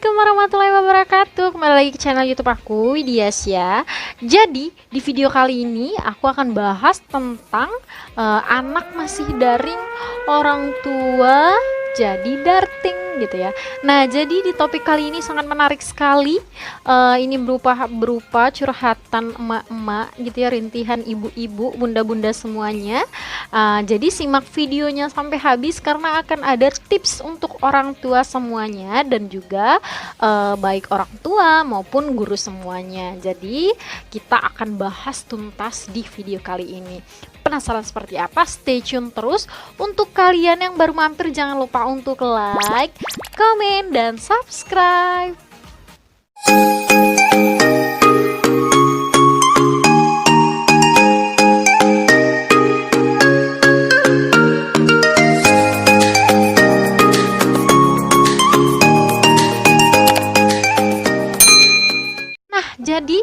Assalamualaikum warahmatullahi wabarakatuh. Kembali lagi ke channel YouTube aku, Widiasya. Jadi di video kali ini aku akan bahas tentang anak masih daring, orang tua jadi darting gitu ya. Nah, jadi di topik kali ini sangat menarik sekali. Ini berupa curhatan emak-emak gitu ya, rintihan ibu-ibu, bunda-bunda semuanya. Jadi simak videonya sampai habis karena akan ada tips untuk orang tua semuanya dan juga baik orang tua maupun guru semuanya. Jadi kita akan bahas tuntas di video kali ini. Penasaran seperti apa? Stay tune terus. Untuk kalian yang baru mampir, jangan lupa untuk like, komen, dan subscribe. Jadi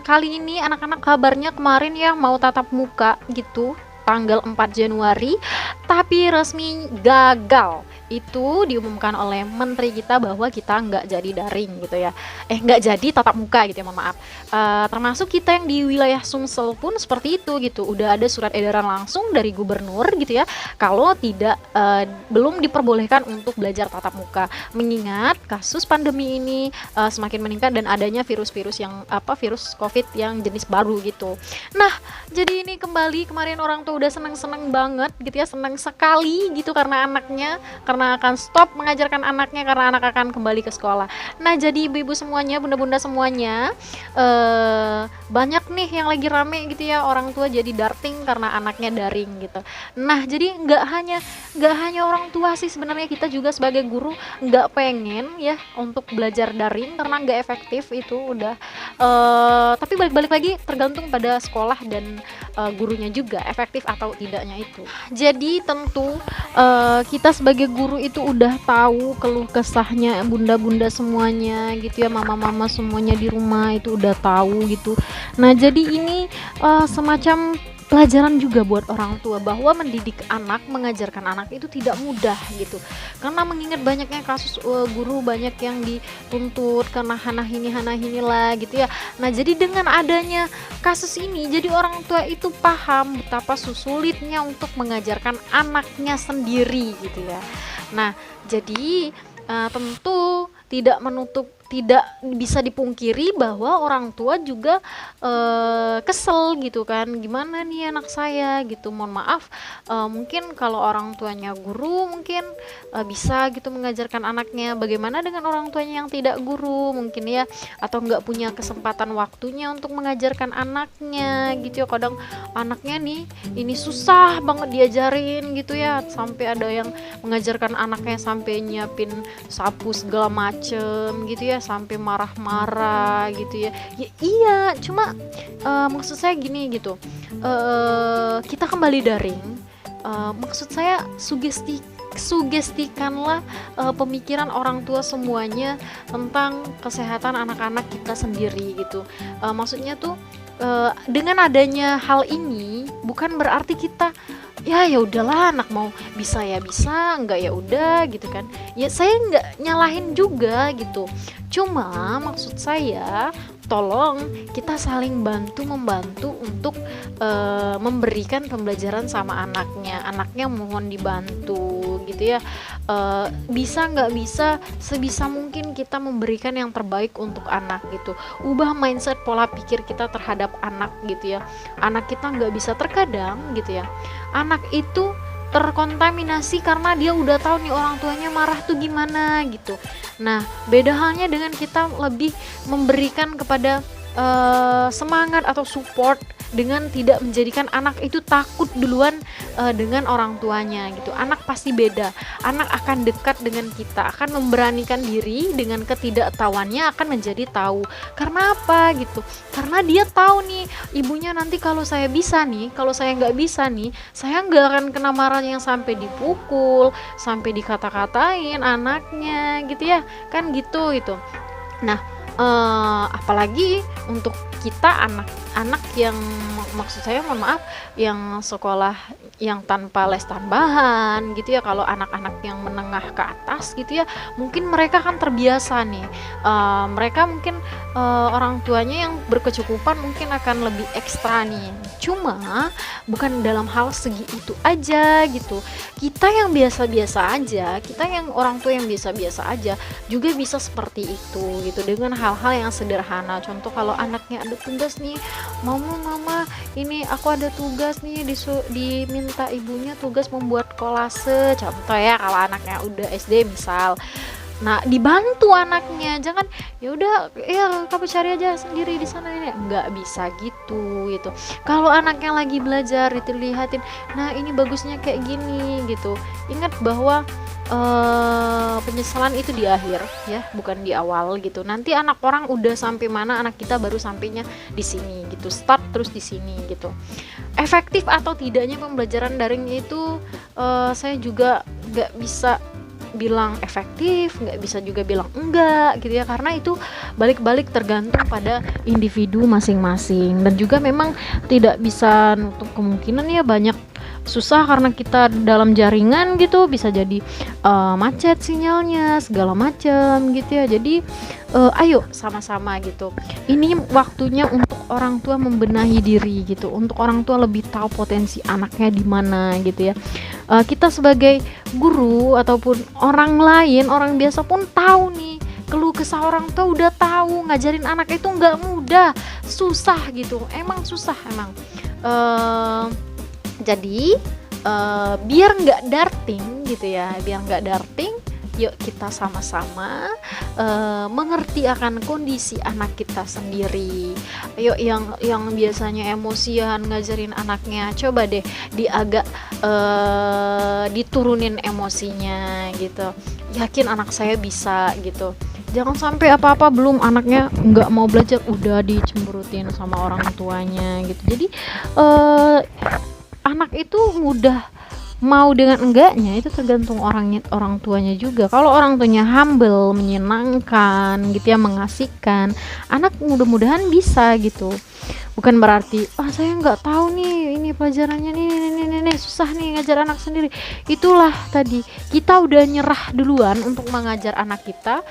kali ini anak-anak kabarnya kemarin ya mau tatap muka gitu tanggal 4 Januari, tapi resmi gagal. Itu diumumkan oleh menteri kita bahwa kita nggak jadi daring gitu ya, nggak jadi tatap muka gitu ya, mohon maaf. Termasuk kita yang di wilayah Sumsel pun seperti itu gitu, udah ada surat edaran langsung dari gubernur gitu ya, kalau tidak belum diperbolehkan untuk belajar tatap muka, mengingat kasus pandemi ini semakin meningkat dan adanya virus-virus yang virus COVID yang jenis baru gitu. Nah, jadi ini kembali, kemarin orang tuh udah seneng-seneng banget gitu ya, seneng sekali gitu karena akan stop mengajarkan anaknya karena anak akan kembali ke sekolah. Nah, jadi ibu-ibu semuanya, bunda-bunda semuanya, banyak nih yang lagi rame gitu ya, orang tua jadi darting karena anaknya daring gitu. Nah, jadi nggak hanya orang tua sih, sebenarnya kita juga sebagai guru nggak pengen ya untuk belajar daring karena nggak efektif itu udah. Tapi balik-balik lagi tergantung pada sekolah dan gurunya juga efektif atau tidaknya itu. Jadi tentu kita sebagai guru itu udah tahu keluh kesahnya bunda-bunda semuanya gitu ya, mama-mama semuanya di rumah itu udah tahu gitu. Nah, jadi ini semacam pelajaran juga buat orang tua bahwa mendidik anak, mengajarkan anak itu tidak mudah gitu. Karena mengingat banyaknya kasus guru banyak yang dituntut karena hana inilah gitu ya. Nah, jadi dengan adanya kasus ini, jadi orang tua itu paham betapa sulitnya untuk mengajarkan anaknya sendiri gitu ya. Nah, jadi tentu tidak bisa dipungkiri bahwa orang tua juga kesel gitu kan, gimana nih anak saya gitu. Mohon maaf, mungkin kalau orang tuanya guru mungkin bisa gitu mengajarkan anaknya. Bagaimana dengan orang tuanya yang tidak guru mungkin ya, atau nggak punya kesempatan waktunya untuk mengajarkan anaknya gitu ya. Kadang anaknya nih ini susah banget diajarin gitu ya, sampai ada yang mengajarkan anaknya sampai nyiapin sapu segala macem gitu ya, sampai marah-marah gitu ya. Ya iya, cuma maksud saya gini gitu, kita kembali daring, maksud saya sugestikanlah pemikiran orang tua semuanya tentang kesehatan anak-anak kita sendiri gitu. Maksudnya tuh dengan adanya hal ini bukan berarti kita ya udahlah, anak mau bisa ya bisa, enggak ya udah gitu kan. Ya saya enggak nyalahin juga gitu, cuma maksud saya tolong kita saling membantu untuk memberikan pembelajaran sama anaknya mohon dibantu gitu ya. Bisa nggak bisa, sebisa mungkin kita memberikan yang terbaik untuk anak gitu. Ubah mindset pola pikir kita terhadap anak gitu ya. Anak kita nggak bisa, terkadang gitu ya, anak itu terkontaminasi karena dia udah tahu nih orang tuanya marah tuh gimana gitu. Nah, beda halnya dengan kita lebih memberikan kepada semangat atau support dengan tidak menjadikan anak itu takut duluan dengan orang tuanya gitu. Anak pasti beda. Anak akan dekat dengan kita, akan memberanikan diri dengan ketidaktahuannya, akan menjadi tahu. Karena apa gitu? Karena dia tahu nih, ibunya nanti kalau saya bisa nih, kalau saya nggak bisa nih, saya nggak akan kena marah yang sampai dipukul, sampai dikata-katain anaknya gitu ya, kan gitu itu. Nah, apalagi untuk kita anak-anak yang maksud saya mohon maaf yang sekolah yang tanpa les tambahan gitu ya. Kalau anak-anak yang menengah ke atas gitu ya, mungkin mereka kan terbiasa nih, mereka mungkin orang tuanya yang berkecukupan mungkin akan lebih ekstra nih. Cuma bukan dalam hal segi itu aja gitu, kita yang biasa-biasa aja, kita yang orang tua yang biasa-biasa aja juga bisa seperti itu gitu, dengan hal-hal yang sederhana. Contoh kalau anaknya ada tugas nih, mama ini aku ada tugas nih, diminta ibunya tugas membuat kolase, contoh ya kalau anaknya udah SD misal. Nah, dibantu anaknya, jangan ya udah ya kamu cari aja sendiri di sana ini. Nggak bisa gitu. Kalau anak yang lagi belajar dilihatin, nah ini bagusnya kayak gini gitu. Ingat bahwa penyesalan itu di akhir ya, bukan di awal gitu. Nanti anak orang udah sampai mana, anak kita baru sampainya di sini gitu. Start terus di sini gitu. Efektif atau tidaknya pembelajaran daring itu saya juga nggak bisa bilang efektif, nggak bisa juga bilang enggak gitu ya, karena itu balik-balik tergantung pada individu masing-masing. Dan juga memang tidak bisa nutup kemungkinan ya, banyak susah karena kita dalam jaringan gitu, bisa jadi macet sinyalnya segala macam gitu ya. Jadi ayo sama-sama gitu, ini waktunya untuk orang tua membenahi diri gitu, untuk orang tua lebih tahu potensi anaknya di mana gitu ya. Kita sebagai guru ataupun orang lain, orang biasa pun tahu nih, keluh kesah orang tua udah tahu. Ngajarin anak itu nggak mudah, susah gitu, emang susah emang. Jadi biar nggak darting gitu ya, yuk kita sama-sama mengerti akan kondisi anak kita sendiri. Yuk yang biasanya emosian ngajarin anaknya, coba deh diturunin emosinya gitu. Yakin anak saya bisa gitu. Jangan sampai apa-apa belum anaknya nggak mau belajar udah dicemberutin sama orang tuanya gitu. Jadi anak itu mudah mau dengan enggaknya itu tergantung orang tuanya juga. Kalau orang tuanya humble, menyenangkan gitu ya, mengasihkan, anak mudah-mudahan bisa gitu. Bukan berarti saya nggak tahu nih ini pelajarannya nih susah nih ngajar anak sendiri. Itulah tadi, kita udah nyerah duluan untuk mengajar anak kita,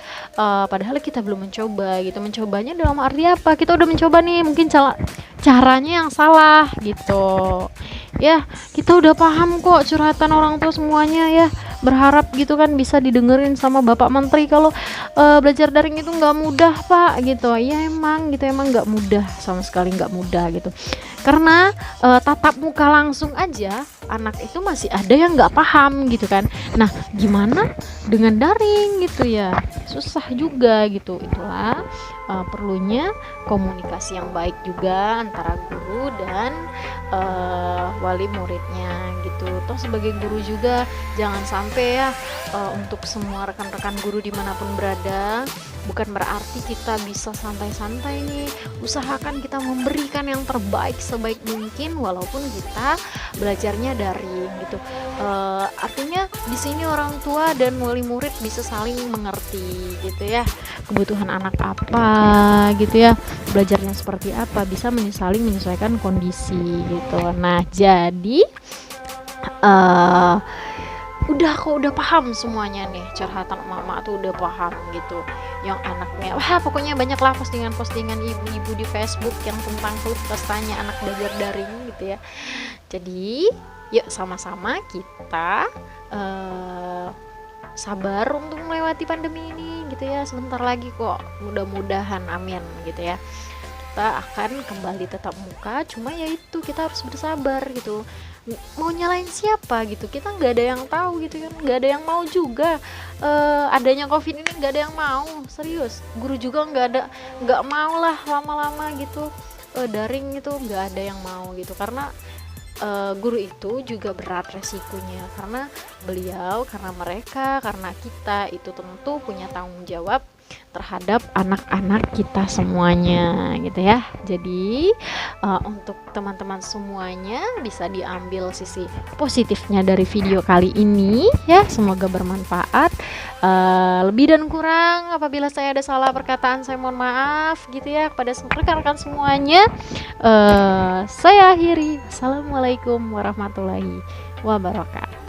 padahal kita belum mencoba gitu. Mencobanya dalam arti apa? Kita udah mencoba nih, mungkin caranya yang salah gitu ya. Kita udah paham kok curhatan orang tua semuanya ya, berharap gitu kan bisa didengerin sama Bapak Menteri kalau belajar daring itu nggak mudah Pak gitu ya. Emang gitu, emang nggak mudah, sama sekali nggak mudah gitu, karena tatap muka langsung aja anak itu masih ada yang nggak paham gitu kan. Nah gimana dengan daring gitu ya, susah juga gitu. Itulah perlunya komunikasi yang baik juga antara guru dan wali muridnya gitu. Toh sebagai guru juga jangan sampai ya, untuk semua rekan-rekan guru dimanapun berada, bukan berarti kita bisa santai-santai nih. Usahakan kita memberikan yang terbaik sebaik mungkin walaupun kita belajarnya daring gitu. Artinya di sini orang tua dan wali murid bisa saling mengerti gitu ya, kebutuhan anak apa gitu ya, belajarnya seperti apa, bisa saling menyesuaikan kondisi gitu. Nah jadi udah paham semuanya nih, curhatan mama tuh udah paham gitu. Yang anaknya pokoknya banyak lah postingan ibu-ibu di Facebook yang tentang keluh kesahnya anak belajar daring gitu ya. Jadi yuk sama-sama kita sabar untuk melewati pandemi ini gitu ya. Sebentar lagi kok, mudah-mudahan, amin gitu ya, kita akan kembali tatap muka. Cuma ya itu, kita harus bersabar gitu. Mau nyalain siapa gitu, kita nggak ada yang tahu gitu kan, nggak ada yang mau juga adanya covid ini, nggak ada yang mau, serius. Guru juga nggak mau lah lama-lama gitu daring itu, nggak ada yang mau gitu. Karena guru itu juga berat resikonya, karena mereka, karena kita itu tentu punya tanggung jawab terhadap anak-anak kita semuanya gitu ya. Jadi untuk teman-teman semuanya bisa diambil sisi positifnya dari video kali ini ya, semoga bermanfaat. Lebih dan kurang apabila saya ada salah perkataan saya mohon maaf gitu ya kepada rekan-rekan semuanya. Saya akhiri. Assalamualaikum warahmatullahi wabarakatuh.